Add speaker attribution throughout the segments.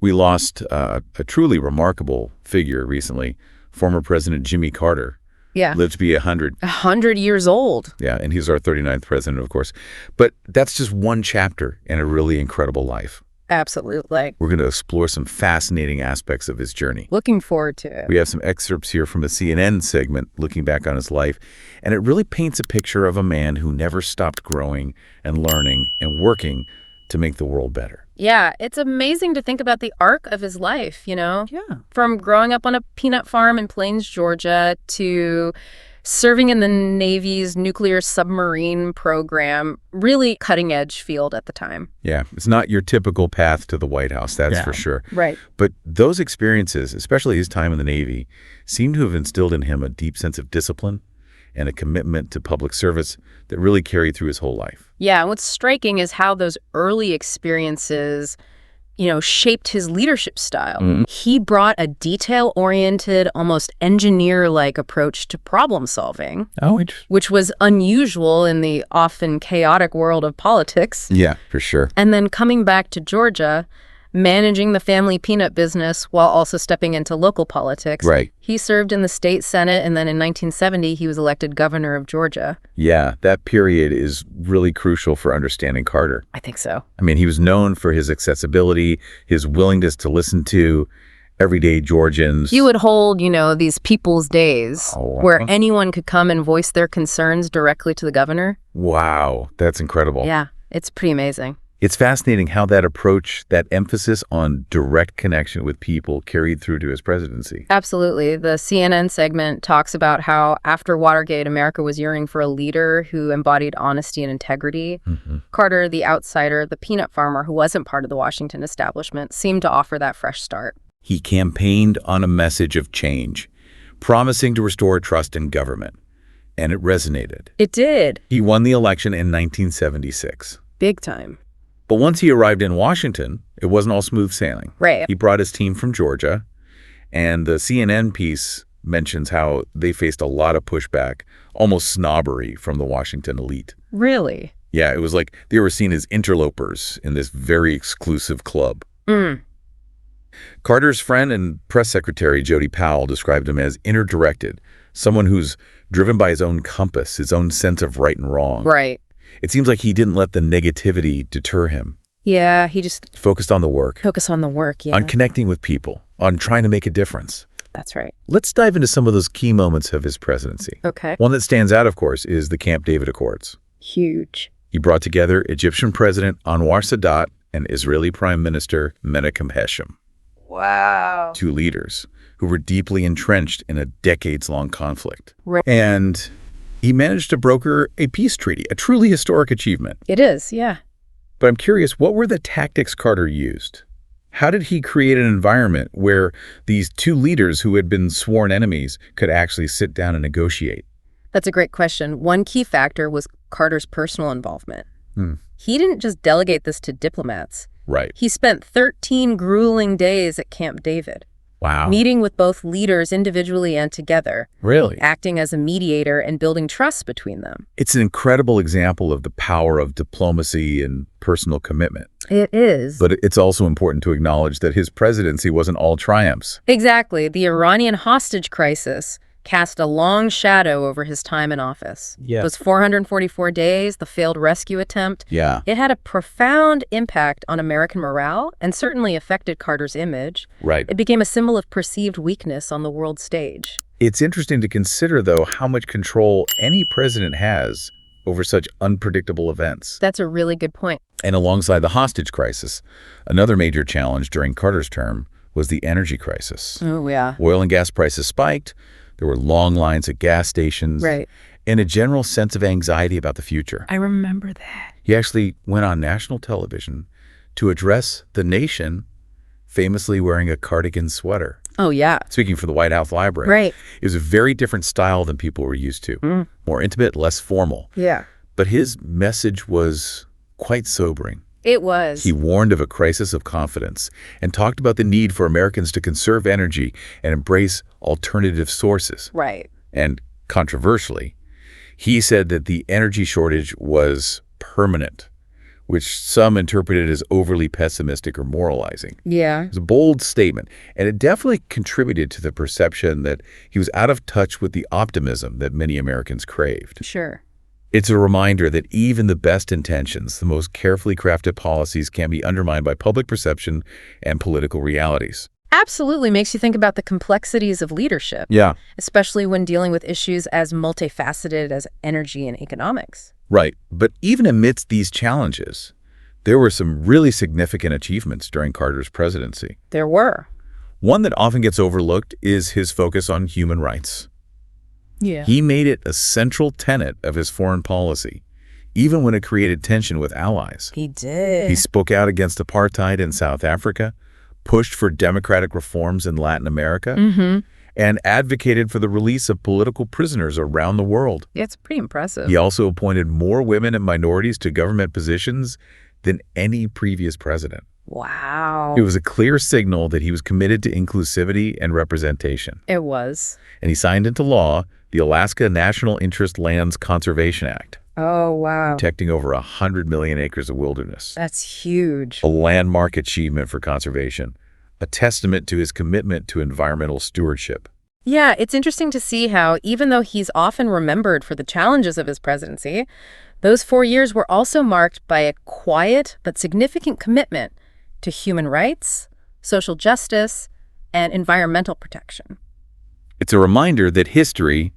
Speaker 1: We lost a truly remarkable figure recently, former President Jimmy Carter.
Speaker 2: Yeah.
Speaker 1: Lived to be 100.
Speaker 2: 100 years old.
Speaker 1: Yeah, and he's our 39th president, of course. But that's just one chapter in a really incredible life.
Speaker 2: Absolutely.
Speaker 1: We're going to explore some fascinating aspects of his journey.
Speaker 2: Looking forward to it.
Speaker 1: We have some excerpts here from a CNN segment looking back on his life, and it really paints a picture of a man who never stopped growing and learning and working to make the world better.
Speaker 2: Yeah, it's amazing to think about the arc of his life, you know?
Speaker 1: Yeah.
Speaker 2: From growing up on a peanut farm in Plains, Georgia, to serving in the Navy's nuclear submarine program, really cutting-edge field at the time.
Speaker 1: Yeah, it's not your typical path to the White House, that's for sure.
Speaker 2: Right.
Speaker 1: But those experiences, especially his time in the Navy, seem to have instilled in him a deep sense of discipline and a commitment to public service that really carried through his whole life.
Speaker 2: Yeah, and what's striking is how those early experiences, shaped his leadership style.
Speaker 1: Mm-hmm.
Speaker 2: He brought a detail-oriented, almost engineer-like approach to problem solving, which was unusual in the often chaotic world of politics.
Speaker 1: Yeah, for sure.
Speaker 2: And then coming back to Georgia, managing the family peanut business while also stepping into local politics.
Speaker 1: Right.
Speaker 2: He served in the state senate, and then in 1970, he was elected governor of Georgia.
Speaker 1: Yeah, that period is really crucial for understanding Carter.
Speaker 2: I think so.
Speaker 1: I mean, he was known for his accessibility, his willingness to listen to everyday Georgians.
Speaker 2: He would hold, these people's days where anyone could come and voice their concerns directly to the governor.
Speaker 1: Wow, that's incredible.
Speaker 2: Yeah, it's pretty amazing.
Speaker 1: It's fascinating how that approach, that emphasis on direct connection with people carried through to his presidency.
Speaker 2: Absolutely. The CNN segment talks about how after Watergate, America was yearning for a leader who embodied honesty and integrity.
Speaker 1: Mm-hmm.
Speaker 2: Carter, the outsider, the peanut farmer who wasn't part of the Washington establishment, seemed to offer that fresh start.
Speaker 1: He campaigned on a message of change, promising to restore trust in government. And it resonated.
Speaker 2: It did.
Speaker 1: He won the election in 1976.
Speaker 2: Big time.
Speaker 1: But once he arrived in Washington, it wasn't all smooth sailing.
Speaker 2: Right.
Speaker 1: He brought his team from Georgia, and the CNN piece mentions how they faced a lot of pushback, almost snobbery from the Washington elite.
Speaker 2: Really?
Speaker 1: Yeah, it was like they were seen as interlopers in this very exclusive club. Carter's friend and press secretary, Jody Powell, described him as inner-directed, someone who's driven by his own compass, his own sense of right and wrong.
Speaker 2: Right.
Speaker 1: It seems like he didn't let the negativity deter him.
Speaker 2: Yeah, he just
Speaker 1: focused on the work.
Speaker 2: Yeah.
Speaker 1: On connecting with people, on trying to make a difference.
Speaker 2: That's right.
Speaker 1: Let's dive into some of those key moments of his presidency.
Speaker 2: Okay.
Speaker 1: One that stands out, of course, is the Camp David Accords.
Speaker 2: Huge.
Speaker 1: He brought together Egyptian President Anwar Sadat and Israeli Prime Minister Menachem Heshem.
Speaker 2: Wow.
Speaker 1: Two leaders who were deeply entrenched in a decades-long conflict.
Speaker 2: Right.
Speaker 1: And he managed to broker a peace treaty, a truly historic achievement.
Speaker 2: It is, yeah.
Speaker 1: But I'm curious, what were the tactics Carter used? How did he create an environment where these two leaders who had been sworn enemies could actually sit down and negotiate?
Speaker 2: That's a great question. One key factor was Carter's personal involvement. He didn't just delegate this to diplomats.
Speaker 1: Right.
Speaker 2: He spent 13 grueling days at Camp David.
Speaker 1: Wow.
Speaker 2: Meeting with both leaders individually and together.
Speaker 1: Really?
Speaker 2: Acting as a mediator and building trust between them.
Speaker 1: It's an incredible example of the power of diplomacy and personal commitment.
Speaker 2: It is.
Speaker 1: But it's also important to acknowledge that his presidency wasn't all triumphs.
Speaker 2: Exactly. The Iranian hostage crisis cast a long shadow over his time in office.
Speaker 1: Yeah.
Speaker 2: Those 444 days, the failed rescue attempt.
Speaker 1: Yeah.
Speaker 2: It had a profound impact on American morale and certainly affected Carter's image.
Speaker 1: Right.
Speaker 2: It became a symbol of perceived weakness on the world stage.
Speaker 1: It's interesting to consider, though, how much control any president has over such unpredictable events.
Speaker 2: That's a really good point.
Speaker 1: And alongside the hostage crisis, another major challenge during Carter's term was the energy crisis.
Speaker 2: Oh, yeah.
Speaker 1: Oil and gas prices spiked. There were long lines at gas stations.
Speaker 2: Right.
Speaker 1: And a general sense of anxiety about the future.
Speaker 2: I remember that.
Speaker 1: He actually went on national television to address the nation, famously wearing a cardigan sweater.
Speaker 2: Oh, yeah.
Speaker 1: Speaking for the White House Library.
Speaker 2: Right.
Speaker 1: It was a very different style than people were used to. More intimate, less formal.
Speaker 2: Yeah.
Speaker 1: But his message was quite sobering.
Speaker 2: It was.
Speaker 1: He warned of a crisis of confidence and talked about the need for Americans to conserve energy and embrace alternative sources.
Speaker 2: Right.
Speaker 1: And controversially, he said that the energy shortage was permanent, which some interpreted as overly pessimistic or moralizing.
Speaker 2: Yeah.
Speaker 1: It was a bold statement, and it definitely contributed to the perception that he was out of touch with the optimism that many Americans craved.
Speaker 2: Sure.
Speaker 1: It's a reminder that even the best intentions, the most carefully crafted policies, can be undermined by public perception and political realities.
Speaker 2: Absolutely makes you think about the complexities of leadership.
Speaker 1: Yeah.
Speaker 2: Especially when dealing with issues as multifaceted as energy and economics.
Speaker 1: Right. But even amidst these challenges, there were some really significant achievements during Carter's presidency.
Speaker 2: There were.
Speaker 1: One that often gets overlooked is his focus on human rights.
Speaker 2: Yeah.
Speaker 1: He made it a central tenet of his foreign policy, even when it created tension with allies.
Speaker 2: He did.
Speaker 1: He spoke out against apartheid in South Africa, pushed for democratic reforms in Latin America, and advocated for the release of political prisoners around the world.
Speaker 2: Yeah, it's pretty impressive.
Speaker 1: He also appointed more women and minorities to government positions than any previous president.
Speaker 2: Wow.
Speaker 1: It was a clear signal that he was committed to inclusivity and representation.
Speaker 2: It was.
Speaker 1: And he signed into law the Alaska National Interest Lands Conservation Act,
Speaker 2: Oh, wow.
Speaker 1: protecting over 100 million acres of wilderness.
Speaker 2: That's huge.
Speaker 1: A landmark achievement for conservation, a testament to his commitment to environmental stewardship.
Speaker 2: Yeah, it's interesting to see how, even though he's often remembered for the challenges of his presidency, those 4 years were also marked by a quiet but significant commitment to human rights, social justice, and environmental protection.
Speaker 1: It's a reminder that history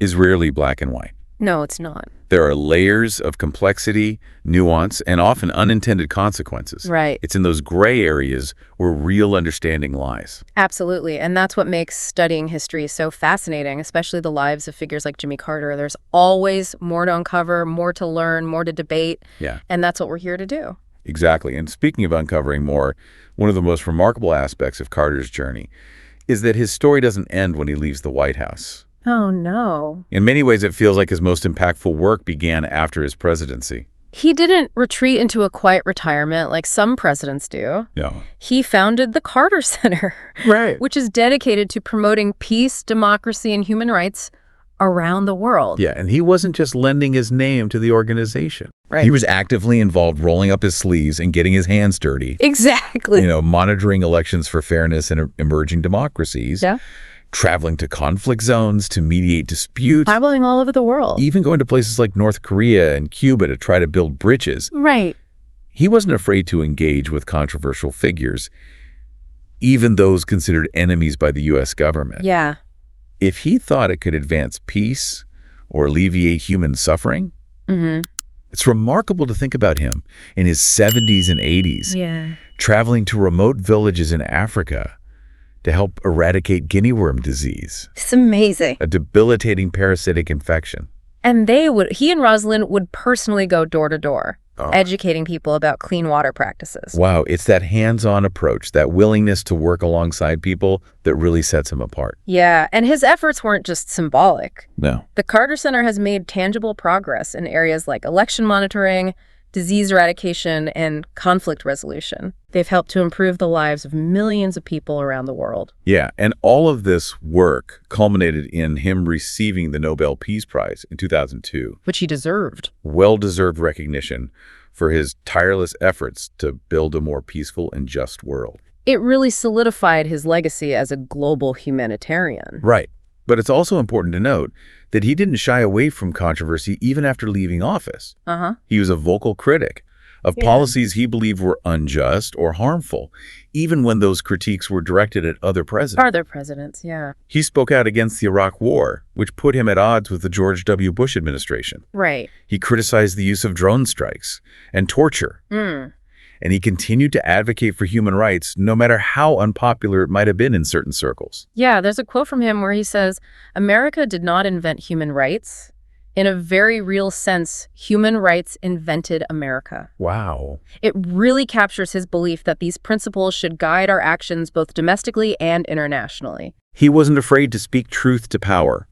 Speaker 1: is rarely black and white.
Speaker 2: No, it's not.
Speaker 1: There are layers of complexity, nuance, and often unintended consequences.
Speaker 2: Right.
Speaker 1: It's in those gray areas where real understanding lies.
Speaker 2: Absolutely. And that's what makes studying history so fascinating, especially the lives of figures like Jimmy Carter. There's always more to uncover, more to learn, more to debate.
Speaker 1: Yeah.
Speaker 2: And that's what we're here to do.
Speaker 1: Exactly. And speaking of uncovering more, one of the most remarkable aspects of Carter's journey is that his story doesn't end when he leaves the White House.
Speaker 2: Oh, no.
Speaker 1: In many ways, it feels like his most impactful work began after his presidency.
Speaker 2: He didn't retreat into a quiet retirement like some presidents do.
Speaker 1: No.
Speaker 2: He founded the Carter Center,
Speaker 1: Right.
Speaker 2: which is dedicated to promoting peace, democracy, and human rights around the world.
Speaker 1: Yeah, and he wasn't just lending his name to the organization.
Speaker 2: Right.
Speaker 1: He was actively involved, rolling up his sleeves and getting his hands dirty,
Speaker 2: Exactly.
Speaker 1: monitoring elections for fairness in emerging democracies,
Speaker 2: Yeah.
Speaker 1: traveling to conflict zones to mediate disputes,
Speaker 2: Traveling all over the world.
Speaker 1: even going to places like North Korea and Cuba to try to build bridges.
Speaker 2: Right.
Speaker 1: He wasn't afraid to engage with controversial figures, even those considered enemies by the U.S. government.
Speaker 2: Yeah.
Speaker 1: If he thought it could advance peace or alleviate human suffering, it's remarkable to think about him in his 70s and 80s,
Speaker 2: Yeah.
Speaker 1: traveling to remote villages in Africa to help eradicate guinea worm disease,
Speaker 2: It's amazing.
Speaker 1: a debilitating parasitic infection.
Speaker 2: And he and Rosalind would personally go door to door, educating people about clean water practices.
Speaker 1: Wow, it's that hands-on approach, that willingness to work alongside people that really sets him apart.
Speaker 2: Yeah, and his efforts weren't just symbolic.
Speaker 1: No.
Speaker 2: The Carter Center has made tangible progress in areas like election monitoring, disease eradication, and conflict resolution. They've helped to improve the lives of millions of people around the world.
Speaker 1: Yeah, and all of this work culminated in him receiving the Nobel Peace Prize in 2002.
Speaker 2: Which he deserved.
Speaker 1: Well-deserved recognition for his tireless efforts to build a more peaceful and just world.
Speaker 2: It really solidified his legacy as a global humanitarian.
Speaker 1: Right. But it's also important to note that he didn't shy away from controversy even after leaving office. He was a vocal critic of policies he believed were unjust or harmful, even when those critiques were directed at other presidents.
Speaker 2: Other presidents, yeah.
Speaker 1: He spoke out against the Iraq War, which put him at odds with the George W. Bush administration.
Speaker 2: Right.
Speaker 1: He criticized the use of drone strikes and torture. And he continued to advocate for human rights, no matter how unpopular it might have been in certain circles.
Speaker 2: Yeah, there's a quote from him where he says, "America did not invent human rights. In a very real sense, human rights invented America."
Speaker 1: Wow.
Speaker 2: It really captures his belief that these principles should guide our actions both domestically and internationally.
Speaker 1: He wasn't afraid to speak truth to power,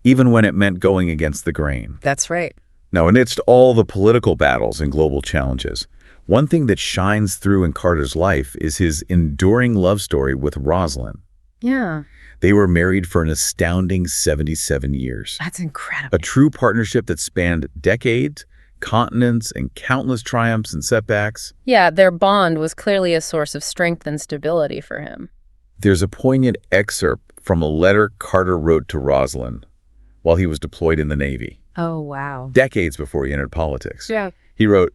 Speaker 1: even when it meant going against the grain.
Speaker 2: That's right.
Speaker 1: Now, amidst all the political battles and global challenges, one thing that shines through in Carter's life is his enduring love story with Rosalind.
Speaker 2: Yeah.
Speaker 1: They were married for an astounding 77 years.
Speaker 2: That's incredible.
Speaker 1: A true partnership that spanned decades continents and countless triumphs and setbacks.
Speaker 2: Yeah, their bond was clearly a source of strength and stability for him.
Speaker 1: There's a poignant excerpt from a letter Carter wrote to Rosalind while he was deployed in the Navy.
Speaker 2: Oh, wow.
Speaker 1: Decades before he entered politics.
Speaker 2: Yeah.
Speaker 1: He wrote,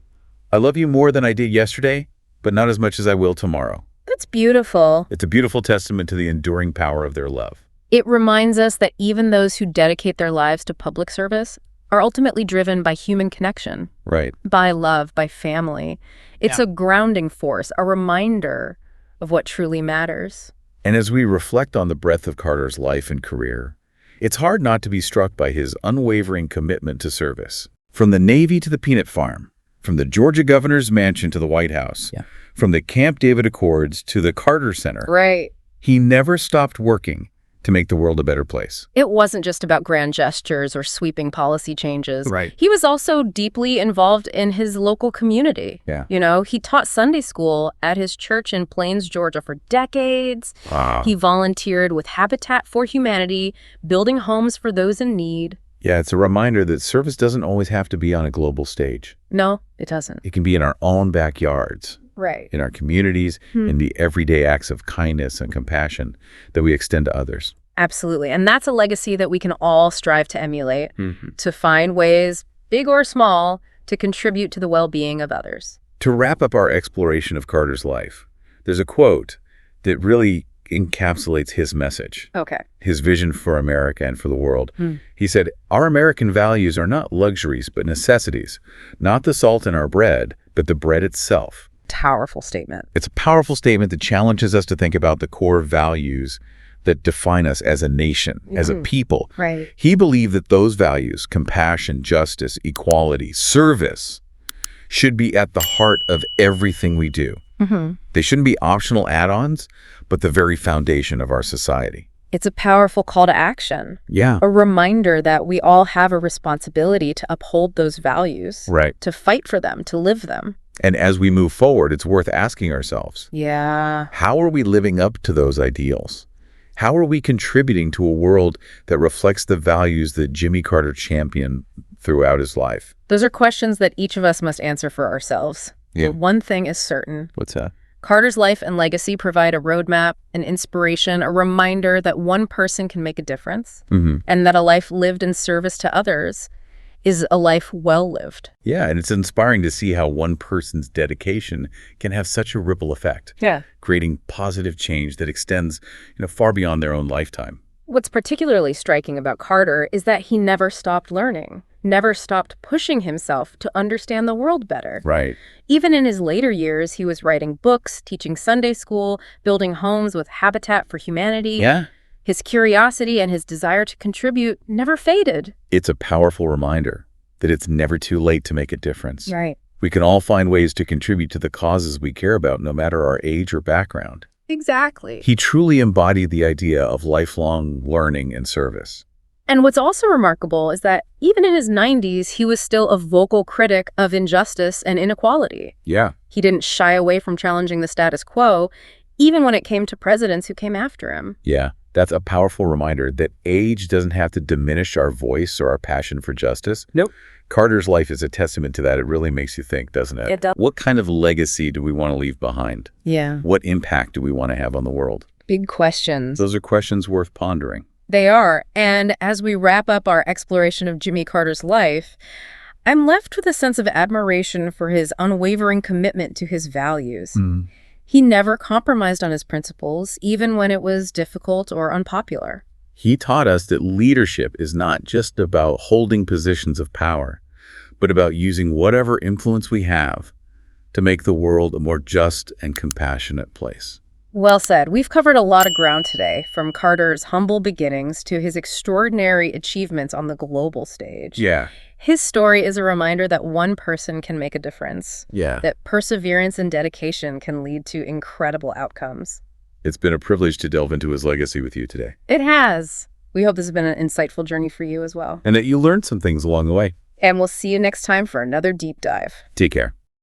Speaker 1: "I love you more than I did yesterday, but not as much as I will tomorrow."
Speaker 2: That's beautiful.
Speaker 1: It's a beautiful testament to the enduring power of their love.
Speaker 2: It reminds us that even those who dedicate their lives to public service are ultimately driven by human connection.
Speaker 1: Right.
Speaker 2: By love, by family. It's
Speaker 1: Yeah.
Speaker 2: a grounding force, a reminder of what truly matters.
Speaker 1: And as we reflect on the breadth of Carter's life and career, it's hard not to be struck by his unwavering commitment to service. From the Navy to the peanut farm, from the Georgia governor's mansion to the White House, from the Camp David Accords to the Carter Center,
Speaker 2: Right.
Speaker 1: he never stopped working to make the world a better place.
Speaker 2: It wasn't just about grand gestures or sweeping policy changes.
Speaker 1: Right.
Speaker 2: He was also deeply involved in his local community.
Speaker 1: Yeah.
Speaker 2: You know, he taught Sunday school at his church in Plains, Georgia for decades.
Speaker 1: Wow.
Speaker 2: He volunteered with Habitat for Humanity, building homes for those in need.
Speaker 1: Yeah, it's a reminder that service doesn't always have to be on a global stage.
Speaker 2: No, it doesn't.
Speaker 1: It can be in our own backyards,
Speaker 2: Right.
Speaker 1: in our communities, in the everyday acts of kindness and compassion that we extend to others.
Speaker 2: Absolutely. And that's a legacy that we can all strive to emulate, to find ways, big or small, to contribute to the well-being of others.
Speaker 1: To wrap up our exploration of Carter's life, there's a quote that really encapsulates his message,
Speaker 2: Okay.
Speaker 1: his vision for America and for the world. He said, "Our American values are not luxuries, but necessities, not the salt in our bread, but the bread itself."
Speaker 2: Powerful statement.
Speaker 1: It's a powerful statement that challenges us to think about the core values that define us as a nation, as a people.
Speaker 2: Right.
Speaker 1: He believed that those values, compassion, justice, equality, service, should be at the heart of everything we do. They shouldn't be optional add-ons, but the very foundation of our society.
Speaker 2: It's a powerful call to action.
Speaker 1: Yeah.
Speaker 2: A reminder that we all have a responsibility to uphold those values.
Speaker 1: Right.
Speaker 2: To fight for them, to live them.
Speaker 1: And as we move forward, it's worth asking ourselves,
Speaker 2: Yeah.
Speaker 1: how are we living up to those ideals? How are we contributing to a world that reflects the values that Jimmy Carter championed throughout his life?
Speaker 2: Those are questions that each of us must answer for ourselves.
Speaker 1: Yeah.
Speaker 2: But one thing is certain.
Speaker 1: What's that?
Speaker 2: Carter's life and legacy provide a roadmap, an inspiration, a reminder that one person can make a difference, and that a life lived in service to others is a life well lived.
Speaker 1: Yeah, and it's inspiring to see how one person's dedication can have such a ripple effect, creating positive change that extends, far beyond their own lifetime.
Speaker 2: What's particularly striking about Carter is that he never stopped learning, never stopped pushing himself to understand the world better.
Speaker 1: Right.
Speaker 2: Even in his later years, he was writing books, teaching Sunday school, building homes with Habitat for Humanity.
Speaker 1: Yeah.
Speaker 2: His curiosity and his desire to contribute never faded.
Speaker 1: It's a powerful reminder that it's never too late to make a difference.
Speaker 2: Right.
Speaker 1: We can all find ways to contribute to the causes we care about, no matter our age or background.
Speaker 2: Exactly.
Speaker 1: He truly embodied the idea of lifelong learning and service.
Speaker 2: And what's also remarkable is that even in his 90s, he was still a vocal critic of injustice and inequality.
Speaker 1: Yeah.
Speaker 2: He didn't shy away from challenging the status quo, even when it came to presidents who came after him.
Speaker 1: Yeah. That's a powerful reminder that age doesn't have to diminish our voice or our passion for justice.
Speaker 2: Nope.
Speaker 1: Carter's life is a testament to that. It really makes you think, doesn't it?
Speaker 2: It does.
Speaker 1: What kind of legacy do we want to leave behind?
Speaker 2: Yeah.
Speaker 1: What impact do we want to have on the world?
Speaker 2: Big questions.
Speaker 1: Those are questions worth pondering.
Speaker 2: They are. And as we wrap up our exploration of Jimmy Carter's life, I'm left with a sense of admiration for his unwavering commitment to his values. He never compromised on his principles, even when it was difficult or unpopular.
Speaker 1: He taught us that leadership is not just about holding positions of power, but about using whatever influence we have to make the world a more just and compassionate place.
Speaker 2: Well said. We've covered a lot of ground today, from Carter's humble beginnings to his extraordinary achievements on the global stage.
Speaker 1: Yeah.
Speaker 2: His story is a reminder that one person can make a difference.
Speaker 1: Yeah.
Speaker 2: That perseverance and dedication can lead to incredible outcomes.
Speaker 1: It's been a privilege to delve into his legacy with you today.
Speaker 2: It has. We hope this has been an insightful journey for you as well.
Speaker 1: And that you learned some things along the way.
Speaker 2: And we'll see you next time for another deep dive.
Speaker 1: Take care.